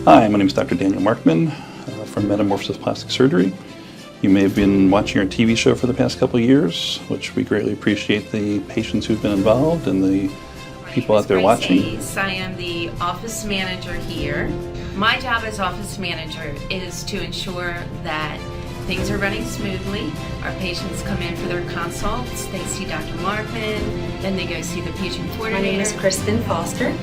Hi, my name is Dr. Daniel Markmann from Metamorphosis Plastic Surgery. You may have been watching our TV show for the past couple of years, which we greatly appreciate the patients who've been involved and the people out there watching. I am the office manager here. My job as office manager is to ensure that things are running smoothly. Our patients come in for their consults, they see Dr. Markmann, then they go see the patient coordinator. My name is Kristen Foster.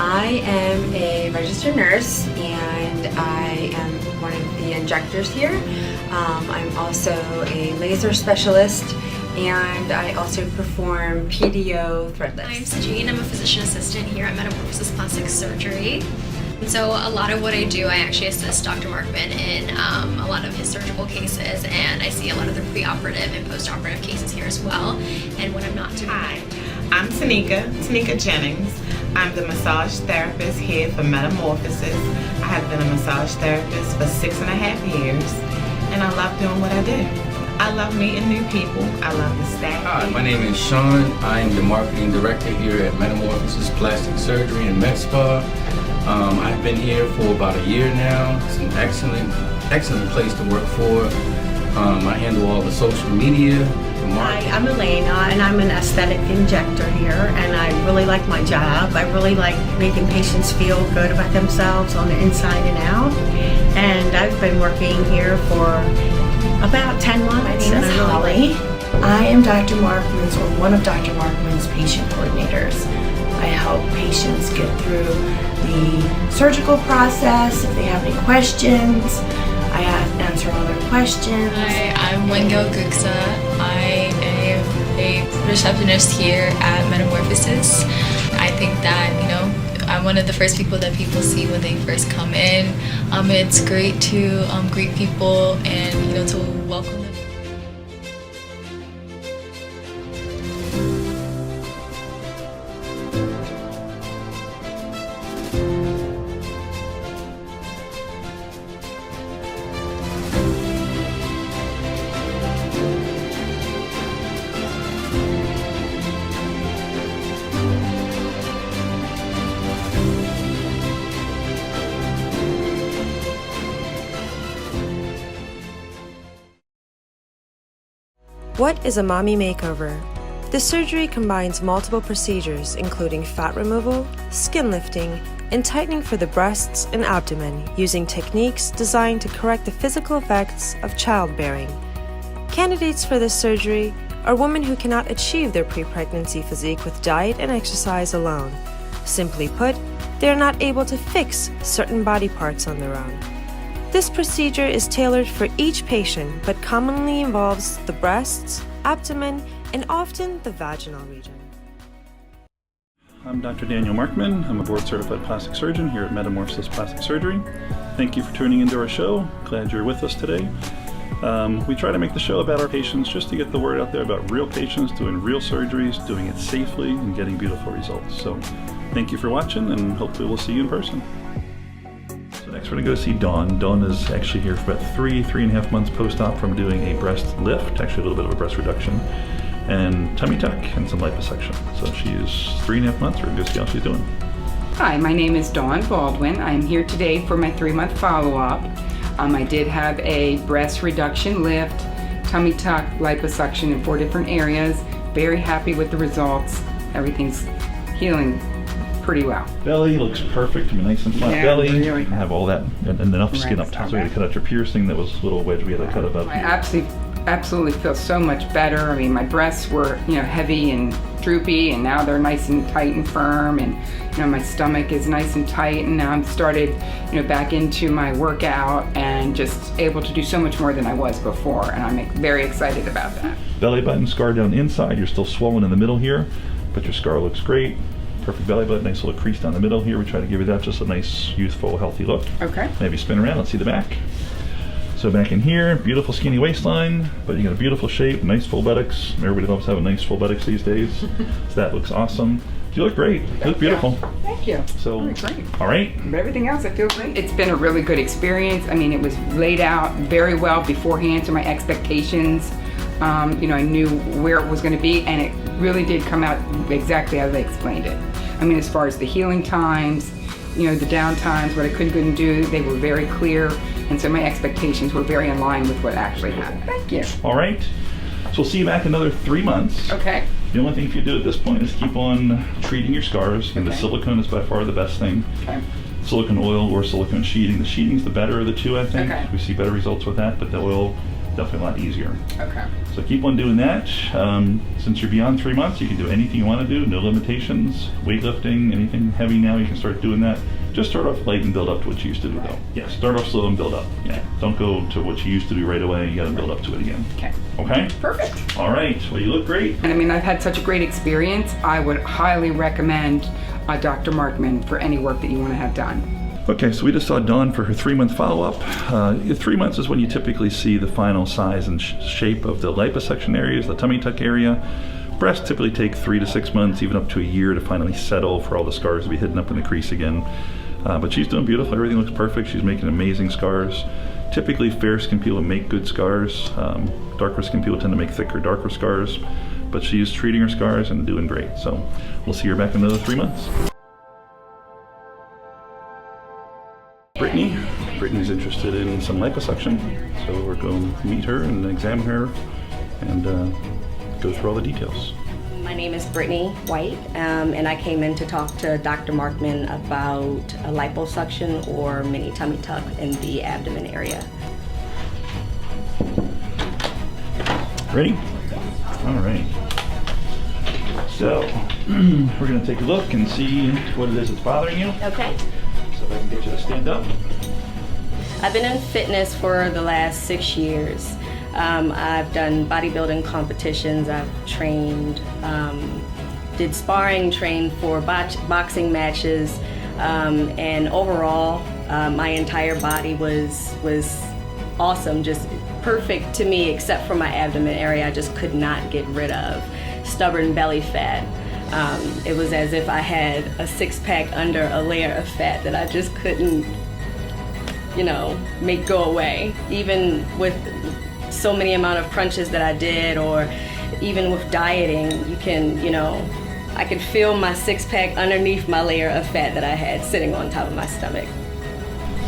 I am a registered nurse and I am one of the injectors here. I'm also a laser specialist and I also perform PDO threadless. I'm Sajine. I'm a physician assistant here at Metamorphosis Plastic Surgery. And so a lot of what I do, I actually assist Dr. Markmann in a lot of his surgical cases, and I see a lot of the preoperative and postoperative cases here as well. And when I'm not doing Hi, I'm Tanika Jennings. I'm the massage therapist here for Metamorphosis. I have been a massage therapist for 6.5 years, and I love doing what I do. I love meeting new people. I love the staff. Hi, my name is Sean. I am the marketing director here at Metamorphosis Plastic Surgery in Med Spa. I've been here for about a year now. It's an excellent place to work for. I handle all the social media. Hi, I'm Elena and I'm an aesthetic injector here and I really like my job. I really like making patients feel good about themselves on the inside and out. And I've been working here for about 10 months. My name is Holly. I am Dr. Markmann's or one of Dr. Markmann's patient coordinators. I help patients get through the surgical process. If they have any questions, I answer all their questions. Hi, I'm Wengo Guksa. I am a receptionist here at Metamorphosis. I think that, I'm one of the first people that people see when they first come in. It's great to greet people and, to welcome them. What is a mommy makeover? This surgery combines multiple procedures including fat removal, skin lifting, and tightening for the breasts and abdomen using techniques designed to correct the physical effects of childbearing. Candidates for this surgery are women who cannot achieve their pre-pregnancy physique with diet and exercise alone. Simply put, they are not able to fix certain body parts on their own. This procedure is tailored for each patient but commonly involves the breasts, abdomen, and often the vaginal region. I'm Dr. Daniel Markmann. I'm a board-certified plastic surgeon here at Metamorphosis Plastic Surgery. Thank you for tuning into our show. Glad you're with us today. We try to make the show about our patients just to get the word out there about real patients doing real surgeries, doing it safely, and getting beautiful results. So thank you for watching, and hopefully we'll see you in person. Next we're going to go see Dawn. Dawn is actually here for about 3.5 months post-op from doing a breast lift, actually a little bit of a breast reduction, and tummy tuck and some liposuction. So she is 3.5 months. We're going to go see how she's doing. Hi, my name is Dawn Baldwin. I'm here today for my 3-month follow-up. I did have a breast reduction lift, tummy tuck, liposuction in 4 different areas. Very happy with the results. Everything's healing pretty well. Belly looks perfect. Nice and flat belly. Really. Have all that and enough skin up top. So we had to cut out your piercing. That was a little wedge we had to cut above. I absolutely feel so much better. I mean, my breasts were heavy and droopy, and now they're nice and tight and firm, and my stomach is nice and tight, and now I'm started back into my workout and just able to do so much more than I was before, and I'm very excited about that. Belly button scar down inside. You're still swollen in the middle here, but your scar looks great. Perfect belly button, nice little crease down the middle here. We try to give you that, just a nice, youthful, healthy look. Okay. Maybe spin around, let's see the back. So back in here, beautiful skinny waistline, but you got a beautiful shape, nice full buttocks. Everybody loves having nice full buttocks these days. So that looks awesome. You look great. You look beautiful. Thank you. So, great. All right. But everything else, I feel great. It's been a really good experience. I mean, it was laid out very well beforehand to my expectations. I knew where it was going to be, and it really did come out exactly as I explained it. I mean, as far as the healing times, the downtimes, what I couldn't do, they were very clear. And so my expectations were very in line with what actually happened. Thank you. All right. So we'll see you back in another 3 months. Okay. The only thing you do at this point is keep on treating your scars, and the Okay. silicone is by far the best thing. Okay. Silicone oil or silicone sheeting. The sheeting's the better of the two, I think. Okay. We see better results with that, but the oil, definitely a lot easier. Okay. So keep on doing that. Since you're beyond 3 months, you can do anything you want to do. No limitations. Weightlifting, anything heavy now, you can start doing that. Just start off light and build up to what you used to do, though. Yeah, start off slow and build up. Yeah, don't go to what you used to do right away. You got to build up to it again. Okay. Okay? Perfect. All right. Well, you look great. And I mean, I've had such a great experience. I would highly recommend Dr. Markmann for any work that you want to have done. Okay, so we just saw Dawn for her 3-month follow-up. 3 months is when you typically see the final size and shape of the liposuction areas, the tummy tuck area. Breasts typically take 3 to 6 months, even up to a year to finally settle for all the scars to be hidden up in the crease again. But she's doing beautiful. Everything looks perfect. She's making amazing scars. Typically, fair skin people make good scars. Darker skin people tend to make thicker, darker scars. But she's treating her scars and doing great. So we'll see her back in another 3 months. Brittany's interested in some liposuction, so we're going to meet her and examine her and go through all the details. My name is Brittany White, and I came in to talk to Dr. Markmann about a liposuction or mini tummy tuck in the abdomen area. Ready? All right. So we're going to take a look and see what it is that's bothering you. Okay. So if I can get you to stand up. I've been in fitness for the last 6 years. I've done bodybuilding competitions, I've trained, did sparring, trained for boxing matches, and overall my entire body was awesome, just perfect to me except for my abdomen area. I just could not get rid of stubborn belly fat. It was as if I had a six-pack under a layer of fat that I just couldn't, make go away. Even with so many amount of crunches that I did, or even with dieting, you can, I could feel my six-pack underneath my layer of fat that I had sitting on top of my stomach.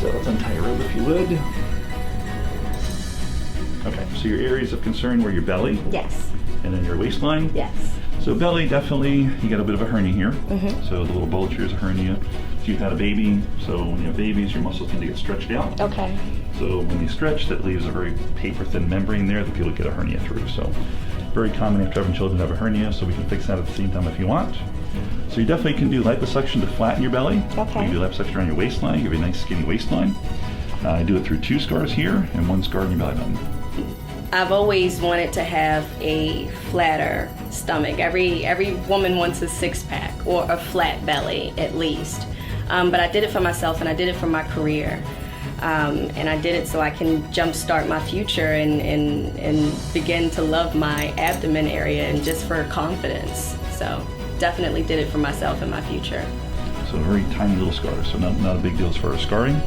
So let's untie your rib if you would. Okay, so your areas of concern were your belly. Yes. And then your waistline. Yes. So belly, definitely, you got a bit of a hernia here. Mm-hmm. So the little bulge here is a hernia. If you've had a baby, so when you have babies, your muscles tend to get stretched out. Okay. So when you stretch, that leaves a very paper-thin membrane there that people get a hernia through. So very common after having children to have a hernia, so we can fix that at the same time if you want. So you definitely can do liposuction to flatten your belly. Okay. You can do liposuction around your waistline, give you a nice skinny waistline. I do it through 2 scars here and 1 scar in your belly button. I've always wanted to have a flatter stomach. Every woman wants a six-pack or a flat belly at least. But I did it for myself and I did it for my career. And I did it so I can jumpstart my future and begin to love my abdomen area and just for confidence. So definitely did it for myself and my future. So very tiny little scars, so not a big deal as far as scarring.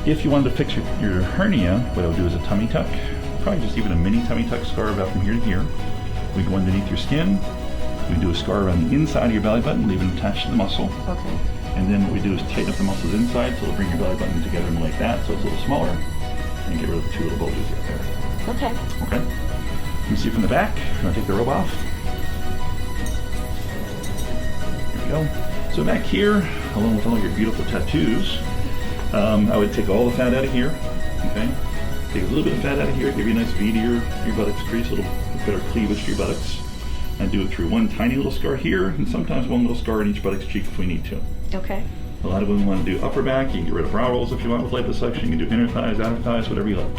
If you wanted to fix your hernia, what I would do is a tummy tuck. Probably just even a mini tummy tuck scar about from here to here. We go underneath your skin. We do a scar around the inside of your belly button, leave it attached to the muscle. Okay. And then what we do is tighten up the muscles inside, so it'll bring your belly button together like that, so it's a little smaller, and get rid of the 2 little bulges right there. Okay. Okay. Let me see from the back. I'm gonna take the robe off. Here we go. So back here, along with all your beautiful tattoos, I would take all the fat out of here. Okay. Take a little bit of fat out of here, give you a nice V to your buttocks crease, a little better cleavage to your buttocks. And do it through 1 tiny little scar here, and sometimes 1 little scar in each buttocks cheek if we need to. Okay. A lot of women want to do upper back. You can get rid of brow rolls if you want with liposuction. You can do inner thighs, outer thighs, whatever you like.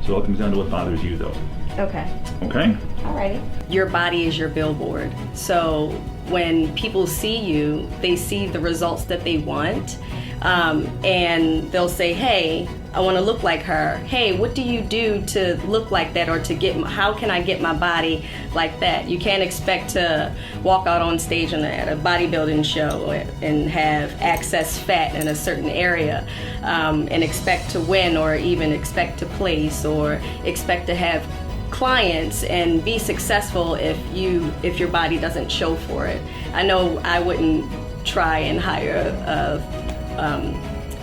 So it all comes down to what bothers you, though. Okay. Okay? Alrighty. Your body is your billboard. So when people see you, they see the results that they want. And they'll say, hey, I want to look like her. Hey, what do you do to look like that, or how can I get my body like that? You can't expect to walk out on stage at a bodybuilding show and have excess fat in a certain area and expect to win, or even expect to place, or expect to have clients and be successful if your body doesn't show for it. I know I wouldn't try and hire a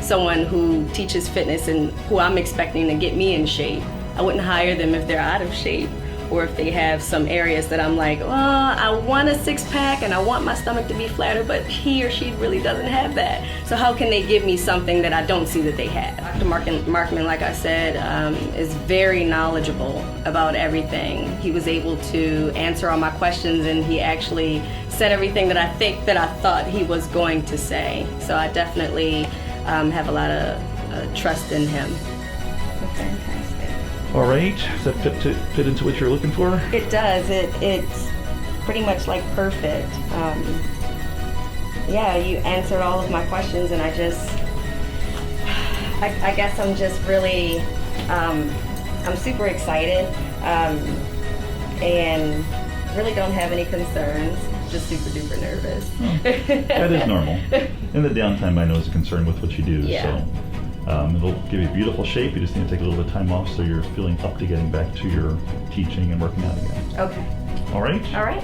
someone who teaches fitness and who I'm expecting to get me in shape. I wouldn't hire them if they're out of shape, or if they have some areas that I'm like, well, I want a six-pack and I want my stomach to be flatter, but he or she really doesn't have that. So how can they give me something that I don't see that they have? Dr. Markmann, like I said, is very knowledgeable about everything. He was able to answer all my questions, and he actually said everything that I thought he was going to say. So I definitely have a lot of trust in him. Fantastic. All right, does that fit into what you're looking for? It does. It's pretty much like perfect. Yeah, you answered all of my questions, and I guess I'm just really, I'm super excited, and really don't have any concerns. Just super duper nervous. Oh, that is normal. In the downtime, I know is a concern with what you do. Yeah. So. It'll give you beautiful shape. You just need to take a little bit of time off so you're feeling up to getting back to your teaching and working out again. Okay. All right? All right.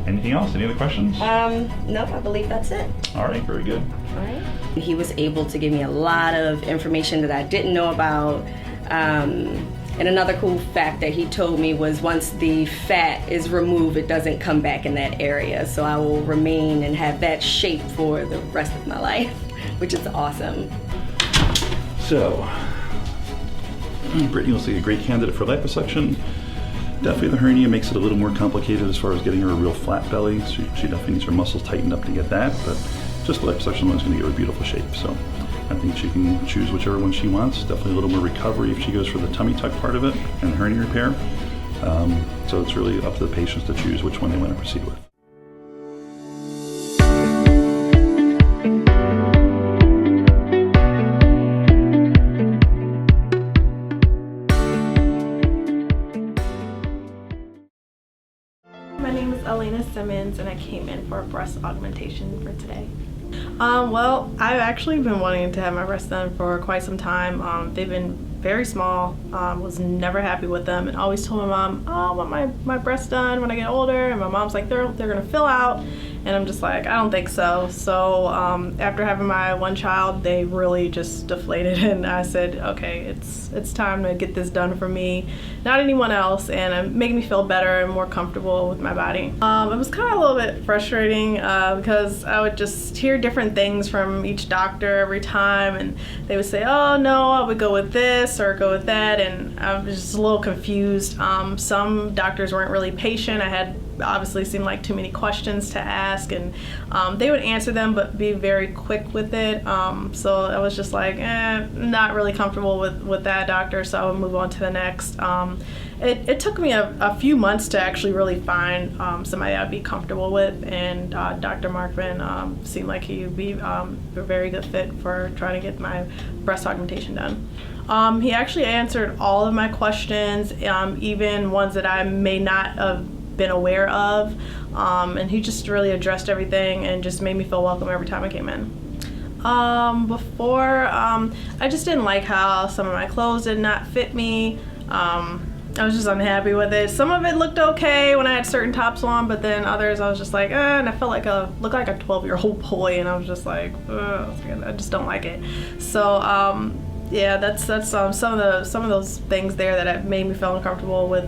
Anything else? Any other questions? Nope, I believe that's it. All right, very good. All right. He was able to give me a lot of information that I didn't know about. And another cool fact that he told me was once the fat is removed, it doesn't come back in that area. So I will remain and have that shape for the rest of my life, which is awesome. So, Brittany looks like a great candidate for liposuction. Definitely the hernia makes it a little more complicated as far as getting her a real flat belly. She definitely needs her muscles tightened up to get that, but just liposuction alone is going to give her a beautiful shape. So I think she can choose whichever one she wants. Definitely a little more recovery if she goes for the tummy tuck part of it and the hernia repair. So it's really up to the patients to choose which one they want to proceed with. Simmons, and I came in for a breast augmentation for today. Well, I've actually been wanting to have my breasts done for quite some time. They've been very small, was never happy with them, and always told my mom, oh, I want my breasts done when I get older, and my mom's like, they're gonna fill out, and I'm just like, I don't think so. So after having my one child, they really just deflated, and I said, okay, it's time to get this done for me, not anyone else, and make me feel better and more comfortable with my body. It was kind of a little bit frustrating because I would just hear different things from each doctor every time, and they would say, oh no, I would go with this or go with that, and I was just a little confused. Some doctors weren't really patient. I had obviously seemed like too many questions to ask, and they would answer them but be very quick with it. So I was just like, not really comfortable with that doctor, so I would move on to the next. It took me a few months to actually really find somebody I'd be comfortable with, and Dr. Markmann seemed like he would be a very good fit for trying to get my breast augmentation done. He actually answered all of my questions, even ones that I may not have been aware of, and he just really addressed everything and just made me feel welcome every time I came in. Before, I just didn't like how some of my clothes did not fit me. I was just unhappy with it. Some of it looked okay when I had certain tops on, but then others I was just like, and I felt like looked like a 12-year-old boy, and I was just like, I just don't like it. So yeah, that's some of those things there that have made me feel uncomfortable with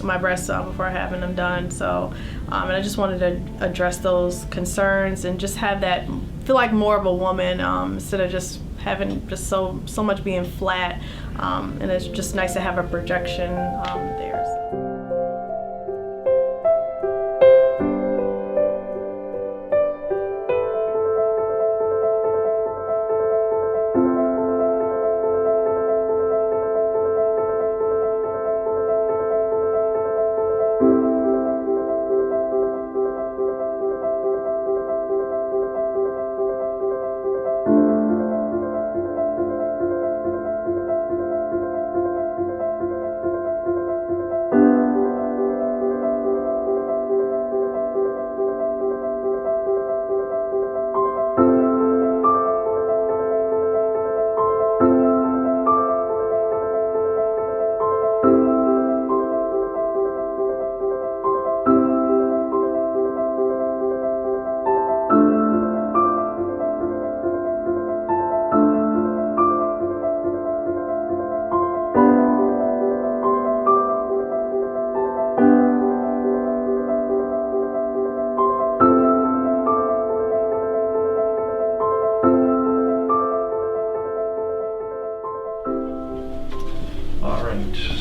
my breasts before having them done. So and I just wanted to address those concerns and just have that feel like more of a woman instead of just having just so much being flat, and it's just nice to have a projection there.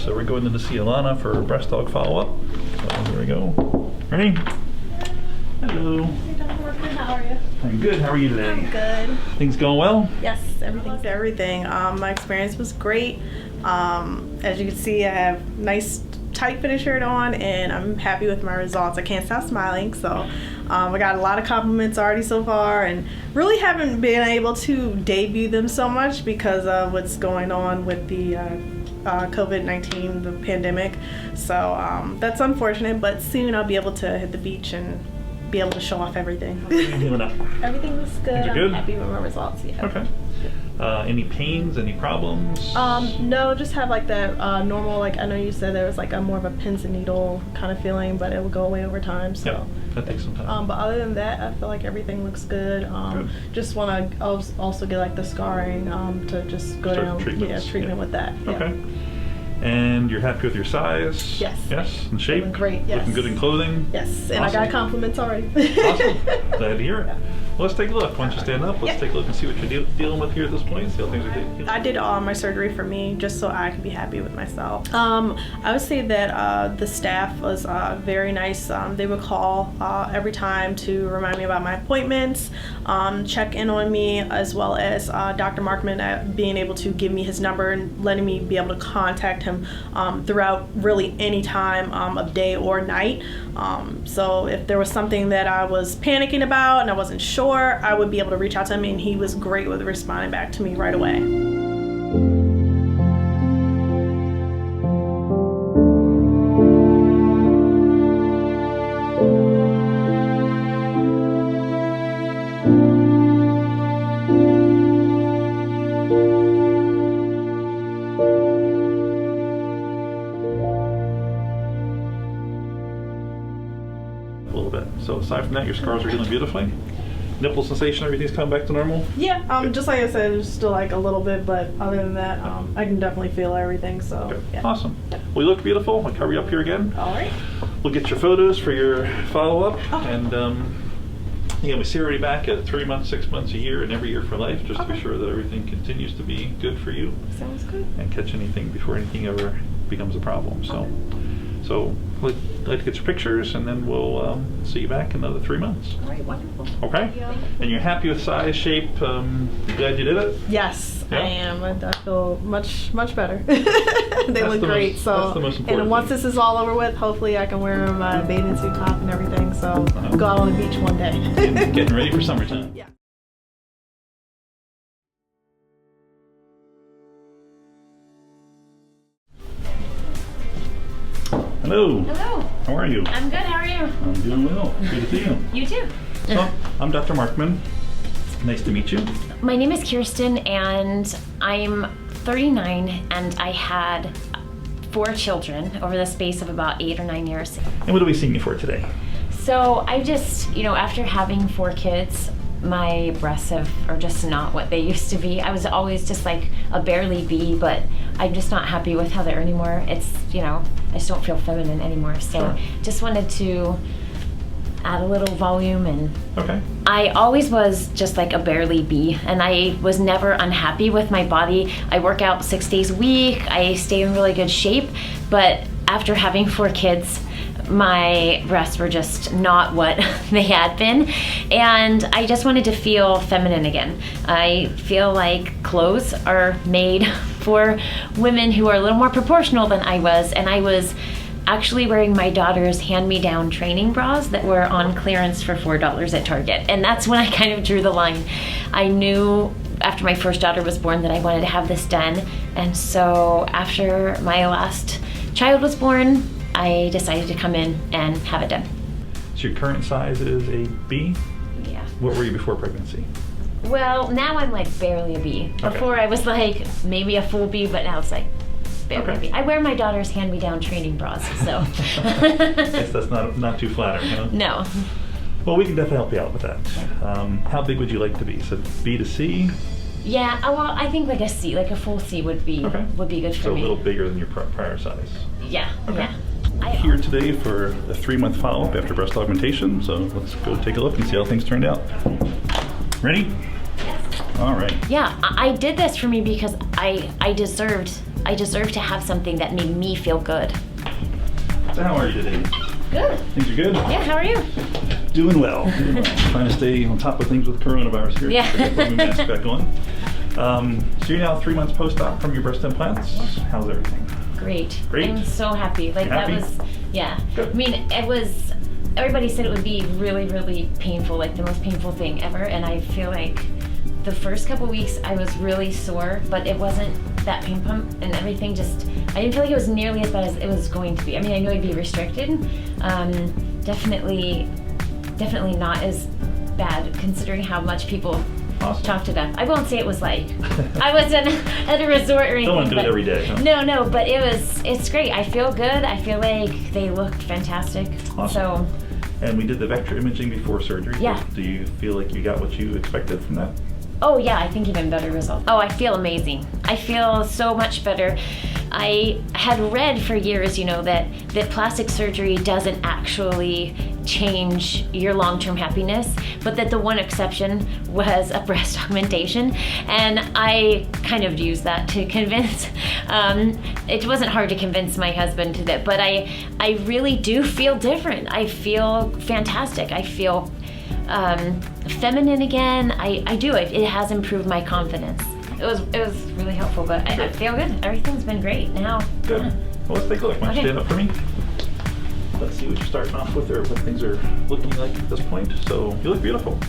So we're going in to see Alana for breast dog follow-up. So here we go. Ready? Hello. Hey, Dr. Markmann, how are you? I'm good. How are you today? I'm good. Things going well? Yes, everything's everything. My experience was great. As you can see, I have nice tight fitted shirt on and I'm happy with my results. I can't stop smiling, so I got a lot of compliments already so far and really haven't been able to debut them so much because of what's going on with the COVID-19, the pandemic. So that's unfortunate, but soon I'll be able to hit the beach and be able to show off everything. Everything was good. Things are good? I'm happy with my results. Yeah. Okay. Any pains, any problems? No, just have like that normal, like I know you said there was like a more of a pins and needle kind of feeling, but it will go away over time. So yeah, that takes some time. But other than that, I feel like everything looks good. Just want to also get like the scarring to just go down, treatment with that. Yeah. Okay. And you're happy with your size? Yes. Yes. And shape? Looking great. Yes. Looking good in clothing? Yes. And awesome. I got compliments already. Awesome. Glad to hear it. Well, let's take a look. Why don't you stand up? Let's take a look and see what you're dealing with here at this point. See how things are doing. I did all my surgery for me just so I could be happy with myself. I would say that the staff was very nice. They would call every time to remind me about my appointments, check in on me, as well as Dr. Markmann being able to give me his number and letting me be able to contact him throughout really any time of day or night. So if there was something that I was panicking about and I wasn't sure, I would be able to reach out to him, and he was great with responding back to me right away. A little bit. So aside from that, your scars are healing beautifully. Nipple sensation, everything's coming back to normal? Yeah, just like I said, it's still like a little bit, but other than that, I can definitely feel everything, so okay. Yeah. Awesome. Well, you look beautiful. I'll cover you up here again. All right. We'll get your photos for your follow-up, and we see everybody back at 3 months, 6 months, a year, and every year for life, just to be sure that everything continues to be good for you. Sounds good. And catch anything before anything ever becomes a problem. So we'd like to get your pictures, and then we'll see you back in another 3 months. All right, wonderful. Okay? And you're happy with size, shape? You glad you did it? Yes, yeah? I am. I feel much better. They look great. That's the most important and once this is all over with, hopefully I can wear my bathing suit top and everything. So go out on the beach one day. Getting ready for summertime. Yeah. Hello. Hello. How are you? I'm good. How are you? I'm doing well. Good to see you. You too. So, I'm Dr. Markmann. Nice to meet you. My name is Kirsten, and I'm 39, and I had 4 children over the space of about 8 or 9 years. And what are we seeing you for today? So I just, after having 4 kids, my breasts are just not what they used to be. I was always just like a barely B, but I'm just not happy with how they are anymore. It's, I just don't feel feminine anymore. So just wanted to add a little volume. And okay. I always was just like a barely B, and I was never unhappy with my body. I work out 6 days a week. I stay in really good shape, but after having 4 kids, my breasts were just not what they had been, and I just wanted to feel feminine again. I feel like clothes are made for women who are a little more proportional than I was, and I was actually wearing my daughter's hand-me-down training bras that were on clearance for $4 at Target, and that's when I kind of drew the line. I knew after my first daughter was born that I wanted to have this done, and so after my last child was born, I decided to come in and have it done. So your current size is a B? Yeah. What were you before pregnancy? Well, now I'm like barely a B. Before I was like maybe a full B, but now it's like barely a B. I wear my daughter's hand-me-down training bras, so. Yes, that's not too flattering, huh? No. Well, we can definitely help you out with that. How big would you like to be? So B to C? Yeah, well, I think like a C, like a full C would be good for me. So a little bigger than your prior size. Yeah, yeah. Here today for a 3-month follow-up after breast augmentation, so let's go take a look and see how things turned out. Ready? Yes. All right. Yeah, I did this for me because I deserved I deserve to have something that made me feel good. So how are you today? Good. Things are good? Yeah, how are you? Doing well. Trying to stay on top of things with coronavirus here. Yeah. Put my mask back on. So you're now 3 months post-op from your breast implants. How's everything? Great. Great. I'm so happy. Like Happy? that was, yeah. Good. I mean, it was, everybody said it would be really, really painful, like the most painful thing ever. And I feel like the first couple weeks I was really sore, but it wasn't that pain pump and everything just, I didn't feel like it was nearly as bad as it was going to be. I mean, I knew I'd be restricted. Definitely not as bad considering how much people talk to death. I won't say it was like I wasn't at a resort or anything. Don't want to do it every day. Huh? No, but it's great. I feel good. I feel like they looked fantastic. Awesome. So, and we did the vector imaging before surgery. Yeah. Do you feel like you got what you expected from that? oh yeah, I think even better results. Oh, I feel amazing. I feel so much better. I had read for years, that plastic surgery doesn't actually change your long-term happiness, but that the one exception was a breast augmentation. And I kind of used that to convince, it wasn't hard to convince my husband to that, but I really do feel different. I feel fantastic. I feel feminine again. I do. It has improved my confidence. It was really helpful, but I feel good. Everything's been great now. Good. Well, let's take a look. Why don't you stand up for me? Let's see what you're starting off with or what things are looking like at this point. So you look beautiful.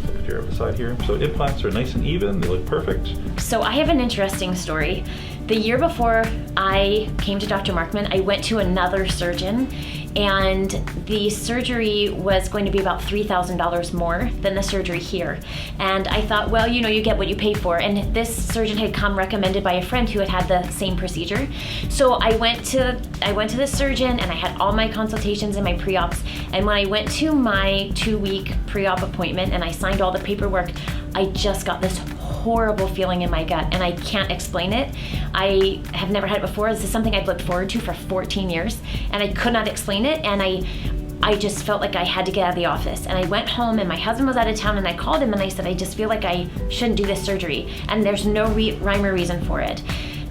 Look at your other side here. So implants are nice and even. They look perfect. So I have an interesting story. The year before I came to Dr. Markmann, I went to another surgeon, and the surgery was going to be about $3,000 more than the surgery here. And I thought, well, you get what you pay for. And this surgeon had come recommended by a friend who had had the same procedure. So I went to the surgeon, and I had all my consultations and my pre-ops. And when I went to my 2-week pre-op appointment and I signed all the paperwork, I just got this horrible feeling in my gut, and I can't explain it. I have never had it before. This is something I've looked forward to for 14 years, and I could not explain it, and I just felt like I had to get out of the office. And I went home, and my husband was out of town, and I called him and I said, I just feel like I shouldn't do this surgery, and there's no rhyme or reason for it.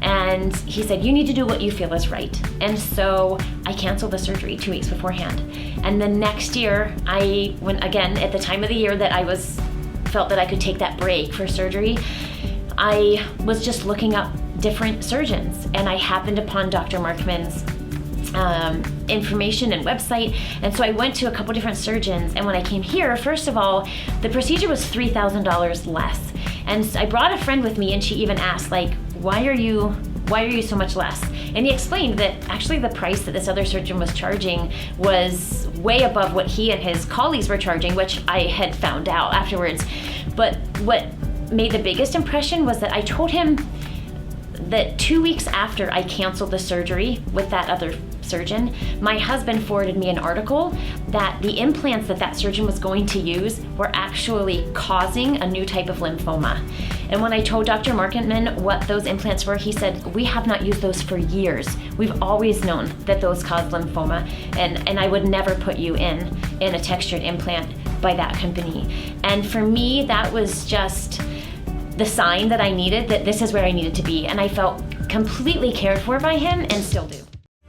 And he said, you need to do what you feel is right. And so I canceled the surgery 2 weeks beforehand. And the next year, I went again at the time of the year that I felt that I could take that break for surgery. I was just looking up different surgeons, and I happened upon Dr. Markmann's information and website. And so I went to a couple different surgeons, and when I came here, first of all, the procedure was $3,000 less. And I brought a friend with me, and she even asked, like, why are you so much less? And he explained that actually the price that this other surgeon was charging was way above what he and his colleagues were charging, which I had found out afterwards. But what made the biggest impression was that I told him that 2 weeks after I canceled the surgery with that other surgeon, my husband forwarded me an article that the implants that surgeon was going to use were actually causing a new type of lymphoma. And when I told Dr. Markmann what those implants were, he said, we have not used those for years. We've always known that those cause lymphoma, and I would never put you in a textured implant by that company. And for me, that was just the sign that I needed, that this is where I needed to be. And I felt completely cared for by him, and still do.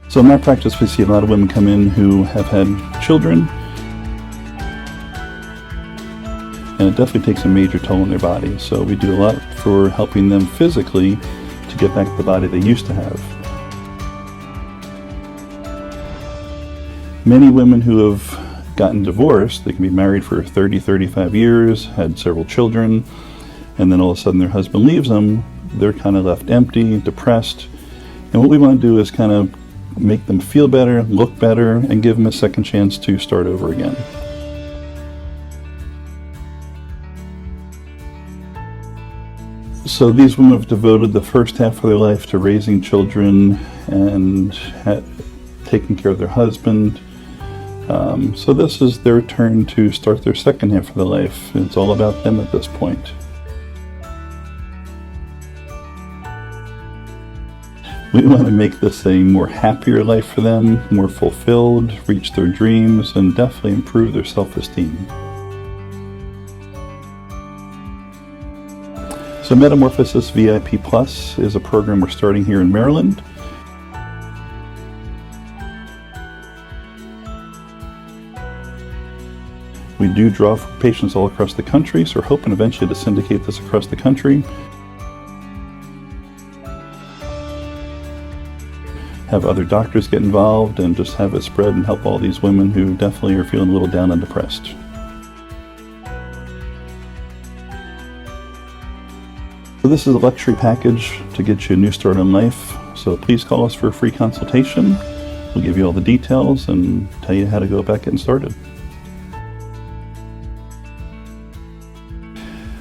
So in my practice, we see a lot of women come in who have had children, and it definitely takes a major toll on their body. So we do a lot for helping them physically to get back to the body they used to have. Many women who have gotten divorced, they can be married for 30, 35 years, had several children, and then all of a sudden their husband leaves them. They're kind of left empty, depressed. And what we want to do is kind of make them feel better, look better, and give them a second chance to start over again. So these women have devoted the first half of their life to raising children and taking care of their husband. So this is their turn to start their second half of their life. It's all about them at this point. We want to make this a more happier life for them, more fulfilled, reach their dreams, and definitely improve their self-esteem. So Metamorphosis VIP Plus is a program we're starting here in Maryland. We do draw patients all across the country, so we're hoping eventually to syndicate this across the country. Have other doctors get involved and just have it spread and help all these women who definitely are feeling a little down and depressed. So this is a luxury package to get you a new start in life. So please call us for a free consultation. We'll give you all the details and tell you how to go about getting started.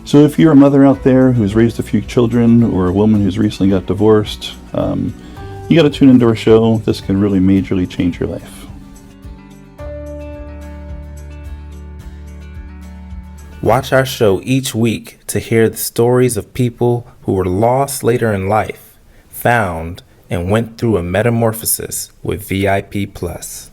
So if you're a mother out there who's raised a few children or a woman who's recently got divorced, you got to tune into our show. This can really majorly change your life. Watch our show each week to hear the stories of people who were lost later in life, found, and went through a metamorphosis with VIP Plus.